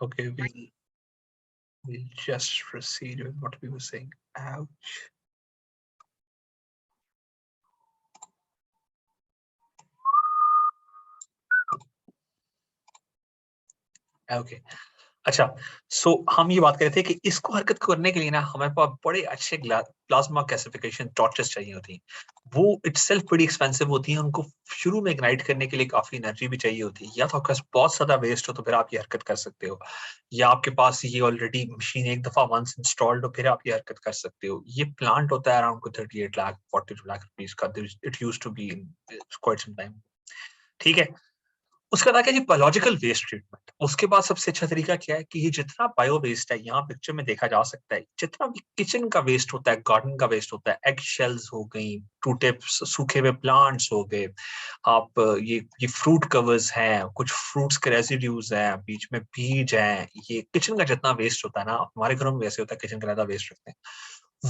Okay, we'll just proceed with what we were saying. Ouch. Okay. अच्छा, सो हम ये बात कर रहे थे कि इसको हरकत करने के लिए ना हमारे पास बड़े अच्छे प्लाज्मा गैसिफिकेशन टॉर्चेस चाहिए होती हैं। वो इटसेल्फ बड़ी एक्सपेंसिव होती हैं, उनको शुरू में इग्नाइट करने के लिए काफी एनर्जी भी चाहिए होती है। या तो आपके पास बहुत ज्यादा वेस्ट हो तो फिर आप ये हरकत कर सकते हो, या आपके पास ये ऑलरेडी मशीन एक दफा वंस इंस्टॉल्ड हो फिर आप ये हरकत कर सकते हो। ये प्लांट होता है अराउंड 38 लाख 42 लाख रुपीज का। It used to be in quite some time. ठीक है, उसका था कि जी बायोलॉजिकल वेस्ट ट्रीटमेंट। उसके बाद सबसे अच्छा तरीका क्या है कि ये जितना बायो वेस्ट है यहाँ पिक्चर में देखा जा सकता है, जितना भी किचन का वेस्ट होता है, गार्डन का वेस्ट होता है, एग शेल्स हो गई, टूटे सूखे हुए प्लांट्स हो गए, आप ये फ्रूट कवर्स हैं, कुछ फ्रूट्स के रेसिड्यूज हैं, बीच में बीज हैं, ये किचन का जितना वेस्ट होता है ना, हमारे घरों में वैसे होता है, किचन का ज्यादा वेस्ट रखते हैं,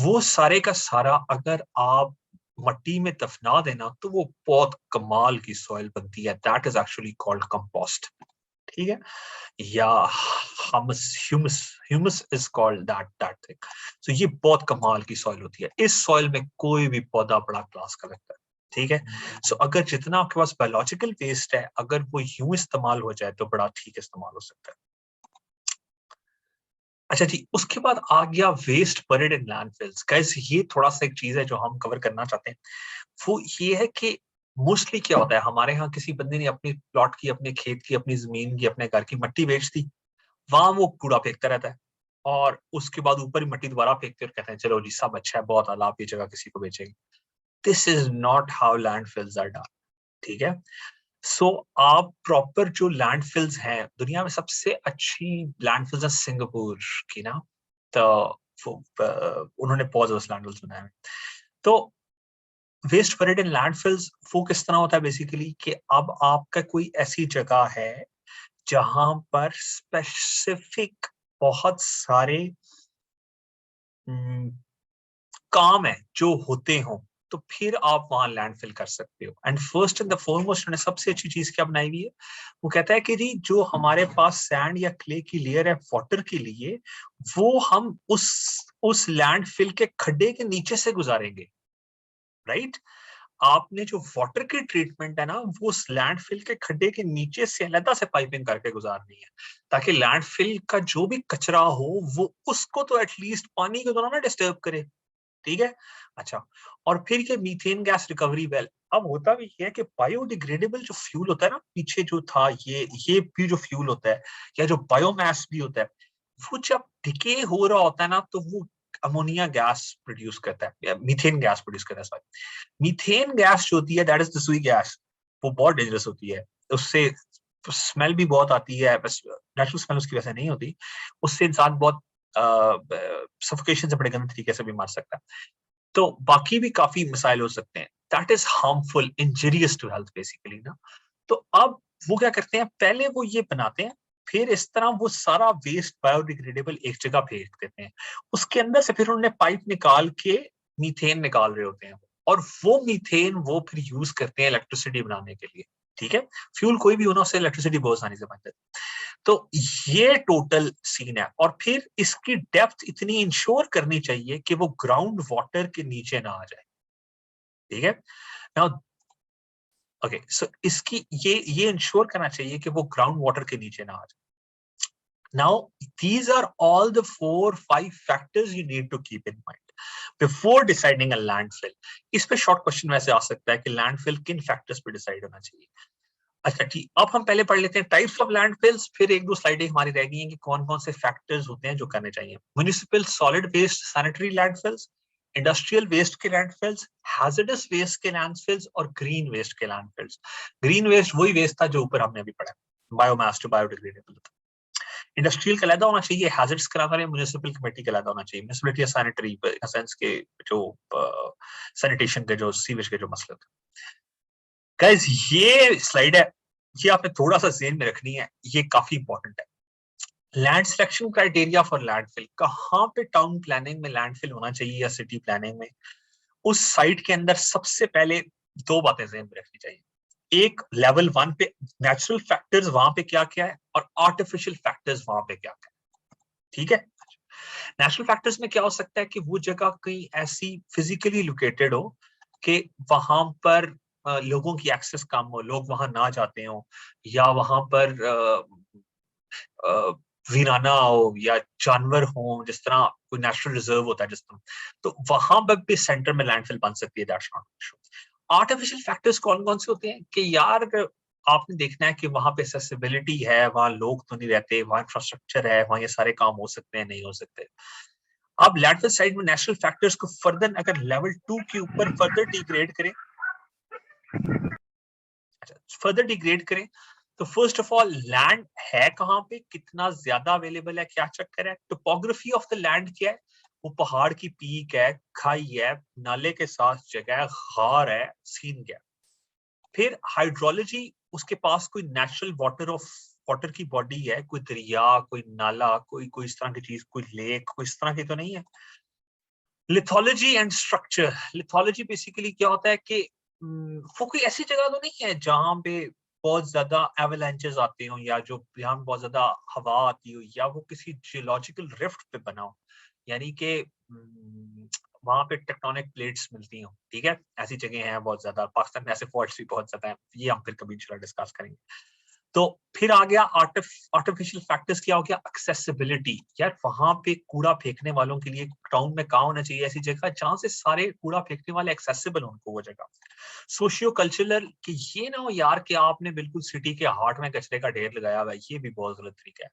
वो सारे का सारा अगर आप मट्टी में दफना देना तो वो बहुत कमाल की सॉइल बनती है। That is actually called compost. ठीक है, या humus humus humus is called that thing. So ये बहुत कमाल की सॉइल होती है। इस सॉइल में कोई भी पौधा बड़ा क्लास का लगता है। ठीक है, सो अगर जितना आपके पास बायोलॉजिकल वेस्ट है अगर वो यूं इस्तेमाल हो जाए तो बड़ा ठीक इस्तेमाल हो सकता है। अच्छा जी, उसके बाद आ गया waste buried in landfills. Guys ये थोड़ा सा एक चीज है जो हम कवर करना चाहते हैं। वो ये है कि मोस्टली क्या होता है, हमारे यहाँ किसी बंदे ने अपनी प्लॉट की, अपने खेत की, अपनी जमीन की, अपने घर की मिट्टी बेच दी, वहां वो कूड़ा फेंकता रहता है और उसके बाद ऊपर ही मिट्टी दोबारा फेंकते और कहते हैं चलो जी सब अच्छा है, बहुत आला, आप ये जगह किसी को बेचेंगे। This is not how landfills are done. ठीक है, सो आप प्रॉपर जो लैंडफिल्स हैं, दुनिया में सबसे अच्छी लैंडफिल्स है सिंगापुर की ना, तो उन्होंने पॉजर्स लैंडफिल्स बनाए हैं। तो वेस्ट बरीड इन लैंडफिल्स वो किस तरह होता है बेसिकली कि अब आपका कोई ऐसी जगह है जहां पर स्पेसिफिक बहुत सारे काम है जो होते हों, तो फिर आप वहां लैंडफिल कर सकते हो। And first and the foremost उन्होंने सबसे अच्छी चीज क्या बनाई हुई है, वो कहता है कि जी जो हमारे पास सैंड या क्ले की लेयर है वाटर के लिए, वो हम उस लैंडफिल के खड्डे के नीचे से गुजारेंगे। राइट, आपने जो वाटर की ट्रीटमेंट है ना वो उस लैंडफिल के खड्डे के नीचे से अलग से पाइपिंग करके गुजारनी है, ताकि लैंडफिल का जो भी कचरा हो वो उसको तो एटलीस्ट पानी को तो ना डिस्टर्ब करे। ठीक है, अच्छा, और फिर ये मीथेन गैस रिकवरी वेल। अब होता भी है कि बायोडिग्रेडेबल जो फ्यूल होता है ना, पीछे जो था ये भी जो फ्यूल होता है या जो बायोमास भी होता है, वो जब डिके हो रहा होता है ना तो वो अमोनिया गैस प्रोड्यूस करता है, मीथेन गैस प्रोड्यूस करता है। सॉरी, मीथेन गैस जो होती है दैट इज द सुई गैस, वो बहुत डेंजरस होती है। उससे स्मेल भी बहुत आती है, बस नेचुरल स्मेल उसकी वजह से नहीं होती, उससे इंसान बहुत सफोकेशन से बड़े गंदे तरीके से भी मर सकता है। तो बाकी भी काफी मसाइल हो सकते हैं। That is harmful, injurious to health basically ना। तो अब वो क्या करते हैं, पहले वो ये बनाते हैं, फिर इस तरह वो सारा वेस्ट बायोडिग्रेडेबल एक जगह फेंक देते हैं। उसके अंदर से फिर उन्होंने पाइप निकाल के मीथेन निकाल रहे होते हैं, और वो मीथेन वो फिर यूज करते हैं इलेक्ट्रिसिटी बनाने के लिए। ठीक है, फ्यूल कोई भी होना, उससे इलेक्ट्रिसिटी बहुत आसानी से बन जाती है। तो ये टोटल सीन है, और फिर इसकी डेप्थ इतनी इंश्योर करनी चाहिए कि वो ग्राउंड वाटर के नीचे ना आ जाए। ठीक है, नाउ ओके, सो इसकी ये इंश्योर करना चाहिए कि वो ग्राउंड वाटर के नीचे ना आ जाए। Now these are all the 4-5 factors you need to keep in mind before deciding a landfill. इस पे शॉर्ट क्वेश्चन वैसे आ सकता है कि लैंडफिल किन फैक्टर्स पे डिसाइड होना चाहिए। अच्छा ठीक, अब हम पहले पढ़ लेते हैं टाइप्स ऑफ लैंडफिल्स, फिर एक दो स्लाइडें हमारी रह गई हैं कि कौन कौन से फैक्टर्स होते हैं जो करने चाहिए। Municipal solid waste sanitary landfills, industrial waste के लैंडफिल्स, हैजर्डस वेस्ट के लैंडफिल्स और ग्रीन वेस्ट के लैंडफिल्स। ग्रीन वेस्ट वही वेस्ट था जो ऊपर हमने अभी पढ़ा, बायोमास टू बायोडिग्रेडेबल। इंडस्ट्रियल का अलग होना चाहिए, हैजर्ड्स का अलग, म्युनिसिपल कमेटी का अलग होना चाहिए। म्युनिसिपलिटी सैनिटरी इन सेंस के जो सैनिटेशन के जो सीवेज के जो मसले होते हैं। गाइस ये स्लाइड है, ये आपने थोड़ा सा ज़हन में रखनी है, ये काफी इंपॉर्टेंट है। Land selection criteria for landfill, कहां पे टाउन प्लानिंग में लैंडफिल होना चाहिए या सिटी प्लानिंग में, उस साइट के अंदर सबसे पहले दो बातें ज़हन में रखनी चाहिए। एक लेवल 1 पे नेचुरल फैक्टर्स वहां पे क्या क्या है और आर्टिफिशियल फैक्टर्स वहां पे क्या क्या है, ठीक है। नेचुरल फैक्टर्स में क्या हो सकता है कि वो जगह कहीं ऐसी फिजिकली लोकेटेड हो कि वहां पर लोगों की एक्सेस कम हो, लोग वहां ना जाते हो, या वहां पर वीराना हो या जानवर हो, जिस तरह कोई नेशनल रिजर्व होता है जिस तरह, तो वहां पर भी सेंटर में लैंडफिल बन सकती है। That's not issue. Artificial factors कौन कौन से होते हैं कि यार आपने देखना है कि वहां पे एक्सेसिबिलिटी है, वहां लोग तो नहीं रहते, वहां इंफ्रास्ट्रक्चर है, वहां ये सारे काम हो सकते हैं, नहीं हो सकते। अब लैंडफिल साइड में नेशनल फैक्टर्स को फर्दर अगर लेवल 2 के ऊपर फर्दर डिग्रेड करें, फर्दर डिग्रेड करें, तो फर्स्ट ऑफ ऑल लैंड है कहां पे, कितना ज्यादा अवेलेबल है, क्या चक्कर है, टोपोग्राफी ऑफ द लैंड क्या है, वो पहाड़ की पीक है, खाई है, नाले के साथ जगह है, गार है, सीन क्या है। फिर हाइड्रोलॉजी, उसके पास कोई नेचुरल वाटर की बॉडी है, कोई दरिया, कोई नाला, कोई कोई इस तरह की चीज, कोई लेक, कोई इस तरह की तो नहीं है। Lithology and structure, lithology basically क्या होता है कि वो कोई ऐसी जगह तो नहीं है जहां पे बहुत ज्यादा एवलांचेस आते हो, या जो यहाँ बहुत ज्यादा हवा आती हो, या वो किसी जियोलॉजिकल रिफ्ट पे बना हो, यानी कि वहां पे टेक्टोनिक प्लेट्स मिलती हो, ठीक है, ऐसी जगह हैं बहुत ज्यादा। पाकिस्तान में ऐसे फॉल्ट्स भी बहुत ज्यादा हैं, ये हम फिर कभी इंशाल्लाह डिस्कस करेंगे। तो फिर आ गया आर्टिफिशियल फैक्टर्स, क्या हो गया, एक्सेसिबिलिटी। यार वहां पे कूड़ा फेंकने वालों के लिए टाउन में कहाँ होना चाहिए, ऐसी जगह जहां से सारे कूड़ा फेंकने वाले एक्सेसिबल हो उनको वो जगह। सोशियो कल्चरल, कि ये ना हो यार कि आपने बिल्कुल सिटी के हार्ट में कचरे का ढेर लगाया हुआ है, ये भी बहुत गलत तरीका है।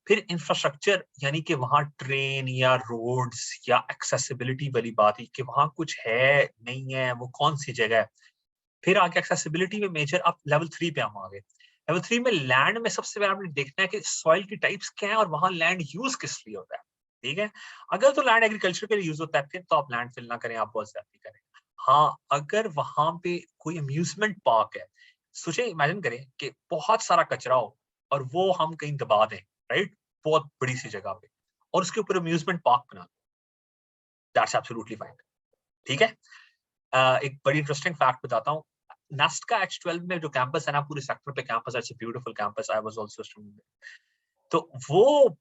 फिर इंफ्रास्ट्रक्चर, यानी कि वहां ट्रेन या रोड्स या एक्सेसिबिलिटी वाली बात है कि वहां कुछ है नहीं है, वो कौन सी जगह है। फिर आगे एक्सेसिबिलिटी में मेजर, अब लेवल 3 पे हम आ गए। लेवल 3 में लैंड में सबसे पहले आपने देखना है कि सॉइल की टाइप्स क्या है और वहां लैंड यूज किस लिए होता है, ठीक है। अगर तो लैंड एग्रीकल्चर के लिए यूज होता है, फिर तो आप लैंड फिल ना करें, आप बहुत ज्यादा करें। हाँ, अगर वहां पे कोई अम्यूजमेंट पार्क है, सोचे, इमेजिन करें कि बहुत सारा कचरा हो और वो हम कहीं दबा दें, राइट, बहुत बड़ी सी जगह पे, और उसके ऊपर अम्यूजमेंट पार्क बना दो, दैट्स एब्सोल्युटली फाइन, ठीक है। एक बड़ी इंटरेस्टिंग फैक्ट बताता हूँ। नेस्ट का H12 में जो कैंपस है ना, पूरे सेक्टर पे कैंपस है, it's a beautiful campus, I was also student. तो वो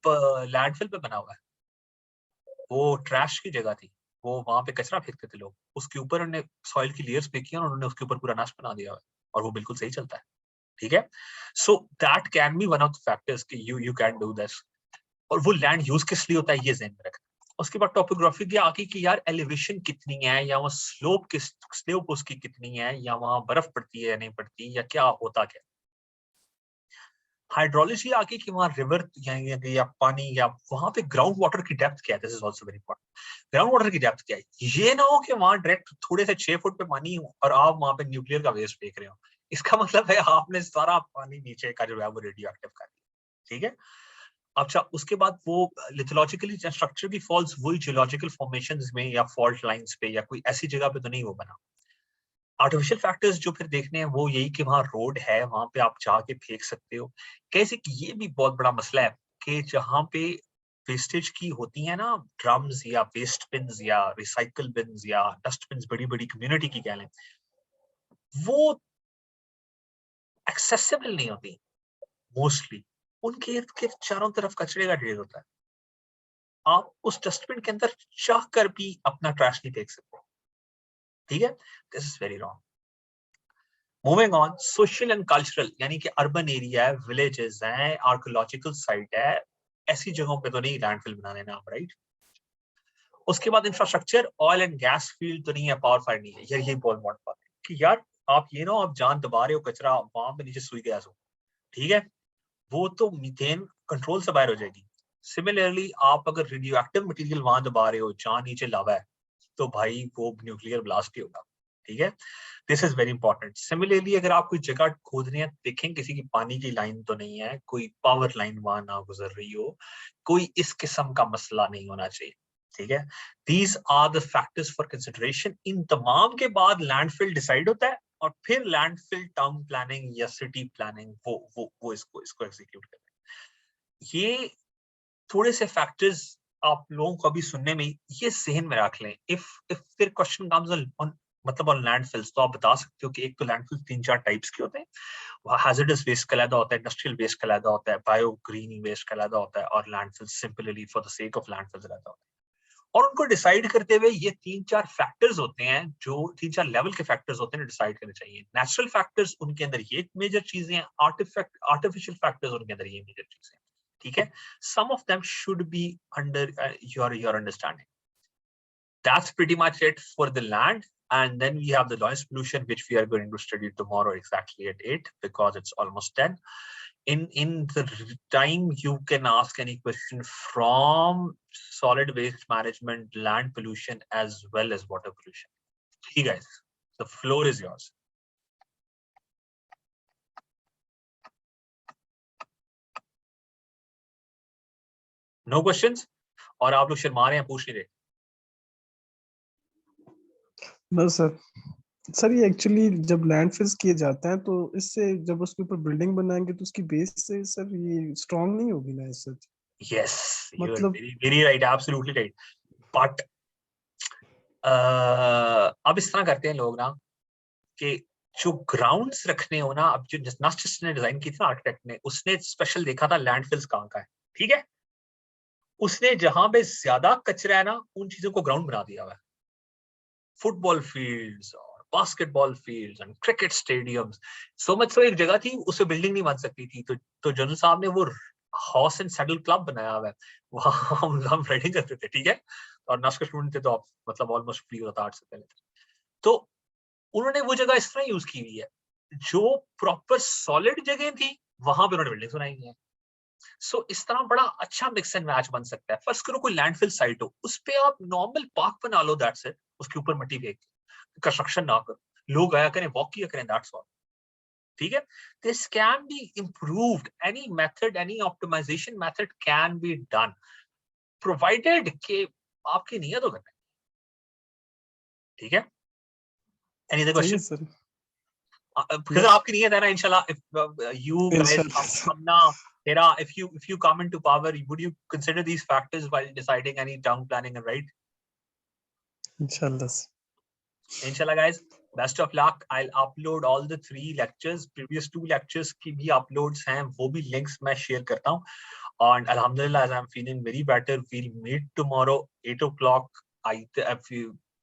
लैंडफिल पे बना हुआ है, वो ट्रैश की जगह थी, वो वहां पे कचरा फेंकते थे लोग, उसके ऊपर उन्होंने सॉइल की लेयर्स फेंकी और उन्होंने उसके ऊपर पूरा नेस्ट बना दिया है, और वो बिल्कुल सही चलता है, ठीक है। So that can be one of the factors कि यू कैन डू दिस। और वो लैंड यूज किस लिए होता है, ये ज़हन में रखना। उसके बाद टोपोग्राफी की आगे की, यार एलिवेशन कितनी है, या वो स्लोप उसकी कितनी है, या वहां बर्फ पड़ती है या नहीं पड़ती, या क्या होता क्या। हाइड्रोलॉजी आगे की, वहां रिवर या पानी, या वहां पे ग्राउंड वाटर की डेप्थ क्या है, this is also very important. Ground water की डेप्थ क्या है, ये ना हो कि वहां डायरेक्ट थोड़े से 6 फुट पे पानी हो और आप वहां पे न्यूक्लियर का वेस्ट फेंक रहे हो, इसका मतलब है आपने सारा पानी नीचे का जो है वो रेडियो एक्टिव कर दिया, ठीक है। अच्छा, उसके बाद वो लिथोलॉजिकली स्ट्रक्चर की फॉल्ट्स वही जियोलॉजिकल फॉर्मेशंस में या फॉल्ट लाइंस पे या कोई ऐसी जगह पे तो नहीं वो बना। आर्टिफिशियल फैक्टर्स जो फिर देखने हैं वो यही कि वहां रोड है, वहां पे आप जाके फेंक सकते हो। कैसे कि ये भी बहुत बड़ा मसला है कि जहां पे वेस्टेज की होती है ना, ड्रम्स या वेस्ट बिन्स या रिसाइकल बिन्स या डस्ट बिन्स, बड़ी बड़ी कम्युनिटी की कह लें, वो एक्सेसिबल नहीं होती मोस्टली। उनके इर्द गिर्द चारों तरफ कचरे का ढेर होता है, आप उस डस्टबिन के अंदर चाह कर भी अपना ट्रैश नहीं फेंक सकते, ठीक है। This is very wrong. Moving on, social and cultural, यानी कि अर्बन एरिया है, विलेजेस हैं, आर्कियोलॉजिकल साइट है, ऐसी जगहों पे तो नहीं लैंडफिल बनाने ना आप, राइट। उसके बाद infrastructure, oil and gas field तो नहीं है, पावर फाइड नहीं है, ये बहुत इंपॉर्टेंट बात है कि यार आप ये ना, आप जान दबा रहे हो कचरा, वहां पे नीचे सुई गैस हो, ठीक है, वो तो मीथेन कंट्रोल से बाहर हो जाएगी। सिमिलरली आप अगर रेडियो एक्टिव मटेरियल वहां दबा रहे हो जहां नीचे लावा है, तो भाई वो न्यूक्लियर ब्लास्ट ही होगा, ठीक है। This is very important. Similarly अगर आप कोई जगह खोद रहे हैं, देखें किसी की पानी की लाइन तो नहीं है, कोई पावर लाइन वहां ना गुजर रही हो, कोई इस किस्म का मसला नहीं होना चाहिए, ठीक है। These are the factors for consideration. इन तमाम के बाद लैंडफिल डिसाइड होता है, और फिर लैंडफिल टाउन प्लानिंग या सिटी प्लानिंग वो इसको एग्जीक्यूट करते हैं। ये थोड़े से फैक्टर्स आप लोगों को अभी सुनने में ये जहन में रख लें। इफ फिर क्वेश्चन कम्स ऑन मतलब ऑन लैंडफिल्स, तो आप बता सकते हो कि एक तो लैंडफिल्स 3-4 टाइप्स के होते हैं, हैजर्डस वेस्ट का अलग होता है, इंडस्ट्रियल वेस्ट का अलग होता है, बायो ग्रीन वेस्ट का अलग होता है, और landfill simply for the sake of landfills अलग होता है। और उनको डिसाइड करते हुए ये 3-4 फैक्टर्स होते हैं, जो 3-4 लेवल के फैक्टर्स होते हैं, डिसाइड करने चाहिए। नेचुरल फैक्टर्स उनके अंदर ये मेजर चीजें हैं, आर्टिफिशियल फैक्टर्स उनके अंदर ये मेजर चीजें हैं, ठीक है। Some of them should be under your understanding. That's pretty much it for the land. And then we have the noise pollution, which we are going to study tomorrow exactly at 8, because it's almost 10. In the time, you can ask any question from solid waste management, land pollution, as well as water pollution. Hey guys, the floor is yours. No questions? और आप लोग शर्मा रहे हैं, पूछ नहीं रहे? No sir. Sir ये actually जब लैंडफिल्स किए जाते हैं तो इससे जब उसके ऊपर बिल्डिंग बनाएंगे तो उसकी बेस से सर ये स्ट्रांग नहीं होगी ना सर? Yes, you are मतलब very right, absolutely right. But अब इस तरह करते हैं लोग ना कि जो ग्राउंड्स रखने हो ना, अब जो नस्ट ने डिजाइन की थी ना आर्किटेक्ट ने, उसने स्पेशल देखा था लैंडफिल्स कहाँ का है, ठीक है। उसने जहां पे ज्यादा कचरा है ना, उन चीजों को ग्राउंड बना दिया हुआ है। फुटबॉल फील्ड्स और basketball fields and cricket stadiums, so much so एक जगह थी उससे बिल्डिंग नहीं बन सकती थी, तो जनरल साहब ने वो हॉर्स एंड सैडल क्लब बनाया हुआ है, वहां हम राइडिंग करते थे, ठीक है। और नस्ट के स्टूडेंट थे तो आप मतलब ऑलमोस्ट फ्री होता 8 से पहले। तो उन्होंने वो जगह इस तरह यूज की हुई है, जो प्रॉपर सॉलिड जगह थी वहां पे उन्होंने बिल्डिंग बनाई है। सो इस तरह बड़ा अच्छा मिक्स एंड मैच बन सकता है। फर्स्ट करो कोई लैंडफिल साइट हो, उस पे आप नॉर्मल पार्क बना लो, दैट्स इट। उसके ऊपर मिट्टी फेंक, कंस्ट्रक्शन ना करो, लोग आया करें, वॉक किया करें, दैट्स ऑल, ठीक है। This can be improved, any method, any optimisation method can be done, provided कि आपकी नीयत हो करना, ठीक है। Any other question? Sir because आपकी नीयत है ना, इंशाल्लाह, if you guys हम ना Hira, if you come into power, would you consider these factors while deciding any town planning and right? Inshallah guys, best of luck. I'll upload all the 3 lectures, previous 2 lectures की भी uploads हैं, वो भी links मैं share करता हूँ। And alhamdulillah, as I'm feeling very better, we'll meet tomorrow 8 o'clock.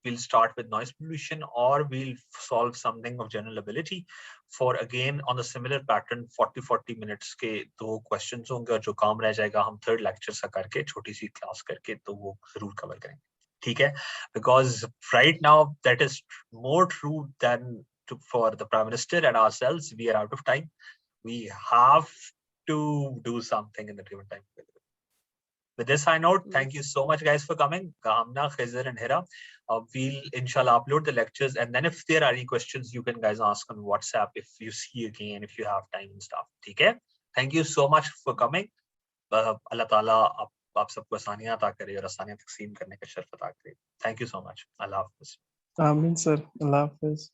We'll start with noise pollution, or we'll solve something of general ability for, again, on the similar pattern, 40 minutes के 2 questions होंगे, और जो काम रह जाएगा हम 3rd lecture सा करके, छोटी सी क्लास करके, तो वो जरूर कवर करेंगे, ठीक है। Because right now that is more true than for the Prime Minister and ourselves. We are out of time. We have to do something in the given time. With this high note, thank you so much guys for coming. Kamna, Khizr and Hira. We'll inshallah upload the lectures, and then if there are any questions, you can guys ask on WhatsApp if you see again, if you have time and stuff. Okay? Thank you so much for coming. Allah Ta'ala आप सबको आसानियां अता करे और आसानियां तकसीम करने का शर्फ अता करे। Thank you so much. Allah Hafiz. आमीन सर, अल्लाह हाफिज।